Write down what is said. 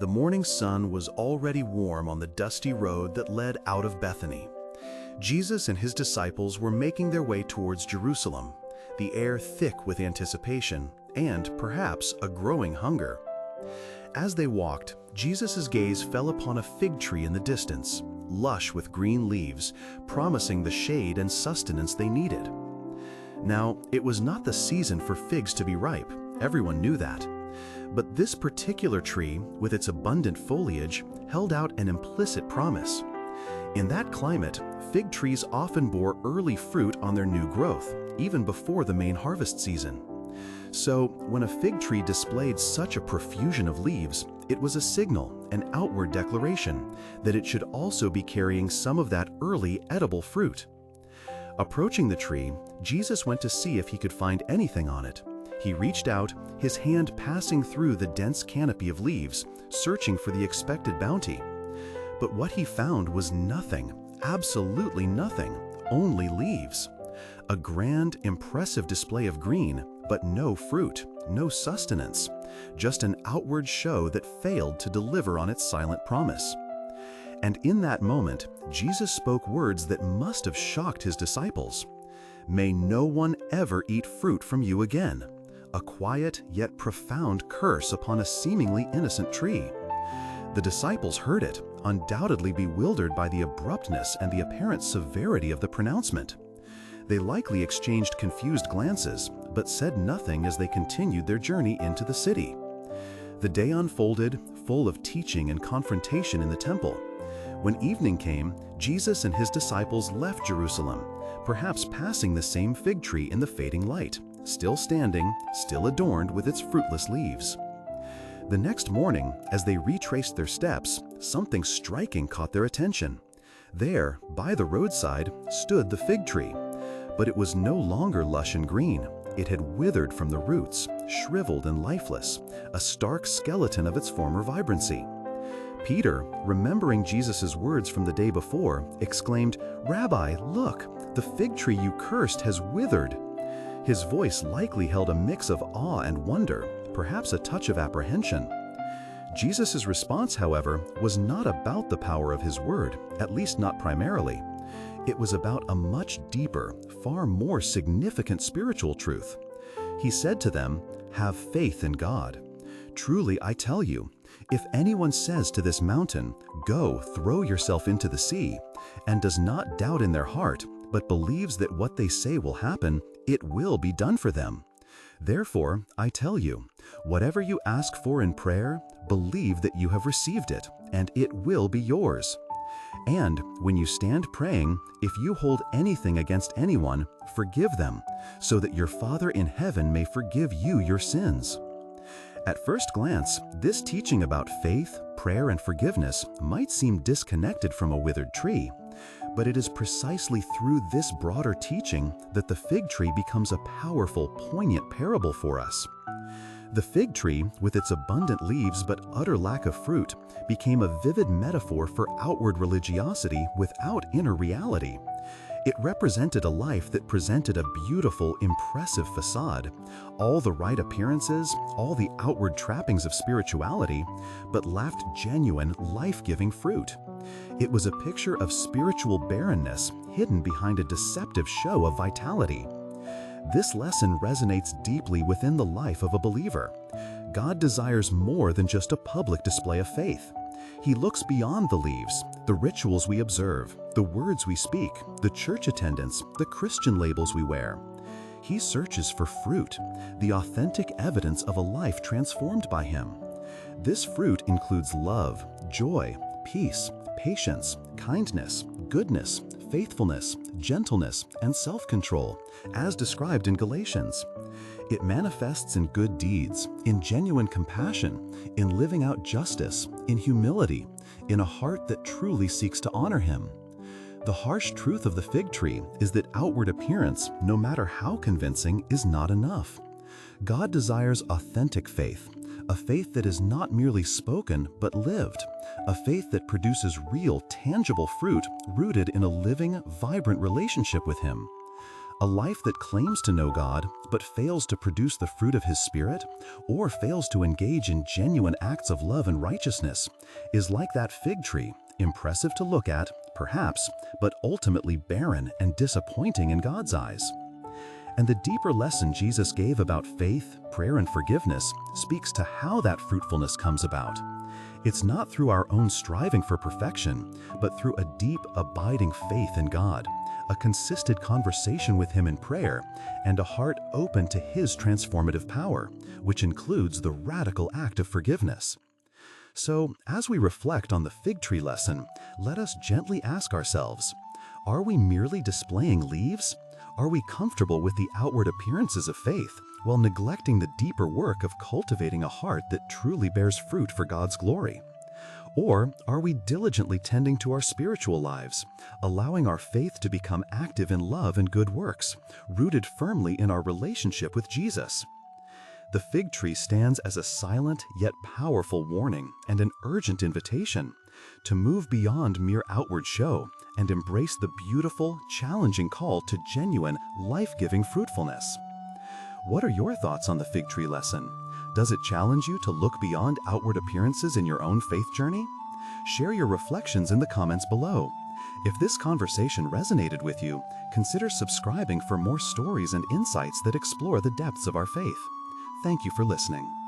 The morning sun was already warm on the dusty road that led out of Bethany. Jesus and his disciples were making their way towards Jerusalem, the air thick with anticipation and, perhaps, a growing hunger. As they walked, Jesus' gaze fell upon a fig tree in the distance, lush with green leaves, promising the shade and sustenance they needed. Now, it was not the season for figs to be ripe, everyone knew that. But this particular tree, with its abundant foliage, held out an implicit promise. In that climate, fig trees often bore early fruit on their new growth, even before the main harvest season. So, when a fig tree displayed such a profusion of leaves, it was a signal, an outward declaration, that it should also be carrying some of that early edible fruit. Approaching the tree, Jesus went to see if he could find anything on it. He reached out, his hand passing through the dense canopy of leaves, searching for the expected bounty. But what he found was nothing, absolutely nothing, only leaves. A grand, impressive display of green, but no fruit, no sustenance, just an outward show that failed to deliver on its silent promise. And in that moment, Jesus spoke words that must have shocked his disciples. "May no one ever eat fruit from you again." A quiet yet profound curse upon a seemingly innocent tree. The disciples heard it, undoubtedly bewildered by the abruptness and the apparent severity of the pronouncement. They likely exchanged confused glances, but said nothing as they continued their journey into the city. The day unfolded, full of teaching and confrontation in the temple. When evening came, Jesus and his disciples left Jerusalem, perhaps passing the same fig tree in the fading light, still standing, still adorned with its fruitless leaves. The next morning, as they retraced their steps, something striking caught their attention. There, by the roadside, stood the fig tree. But it was no longer lush and green. It had withered from the roots, shriveled and lifeless, a stark skeleton of its former vibrancy. Peter, remembering Jesus' words from the day before, exclaimed, "Rabbi, look, the fig tree you cursed has withered." His voice likely held a mix of awe and wonder, perhaps a touch of apprehension. Jesus' response, however, was not about the power of his word, at least not primarily. It was about a much deeper, far more significant spiritual truth. He said to them, "Have faith in God. Truly, I tell you, if anyone says to this mountain, 'Go, throw yourself into the sea,' and does not doubt in their heart, but believes that what they say will happen, it will be done for them. Therefore, I tell you, whatever you ask for in prayer, believe that you have received it, and it will be yours. And when you stand praying, if you hold anything against anyone, forgive them, so that your Father in heaven may forgive you your sins." At first glance, this teaching about faith, prayer, and forgiveness might seem disconnected from a withered tree. But it is precisely through this broader teaching that the fig tree becomes a powerful, poignant parable for us. The fig tree, with its abundant leaves but utter lack of fruit, became a vivid metaphor for outward religiosity without inner reality. It represented a life that presented a beautiful, impressive facade, all the right appearances, all the outward trappings of spirituality, but lacked genuine, life-giving fruit. It was a picture of spiritual barrenness hidden behind a deceptive show of vitality. This lesson resonates deeply within the life of a believer. God desires more than just a public display of faith. He looks beyond the leaves, the rituals we observe, the words we speak, the church attendance, the Christian labels we wear. He searches for fruit, the authentic evidence of a life transformed by Him. This fruit includes love, joy, peace, patience, kindness, goodness, faithfulness, gentleness, and self-control, as described in Galatians. It manifests in good deeds, in genuine compassion, in living out justice, in humility, in a heart that truly seeks to honor Him. The harsh truth of the fig tree is that outward appearance, no matter how convincing, is not enough. God desires authentic faith, a faith that is not merely spoken but lived, a faith that produces real, tangible fruit rooted in a living, vibrant relationship with Him. A life that claims to know God but fails to produce the fruit of His Spirit, or fails to engage in genuine acts of love and righteousness, is like that fig tree, impressive to look at, perhaps, but ultimately barren and disappointing in God's eyes. And the deeper lesson Jesus gave about faith, prayer, and forgiveness speaks to how that fruitfulness comes about. It's not through our own striving for perfection, but through a deep, abiding faith in God, a consistent conversation with Him in prayer, and a heart open to His transformative power, which includes the radical act of forgiveness. So, as we reflect on the fig tree lesson, let us gently ask ourselves, are we merely displaying leaves? Are we comfortable with the outward appearances of faith while neglecting the deeper work of cultivating a heart that truly bears fruit for God's glory? Or are we diligently tending to our spiritual lives, allowing our faith to become active in love and good works, rooted firmly in our relationship with Jesus? The fig tree stands as a silent yet powerful warning and an urgent invitation to move beyond mere outward show and embrace the beautiful, challenging call to genuine, life-giving fruitfulness. What are your thoughts on the fig tree lesson? Does it challenge you to look beyond outward appearances in your own faith journey? Share your reflections in the comments below. If this conversation resonated with you, consider subscribing for more stories and insights that explore the depths of our faith. Thank you for listening.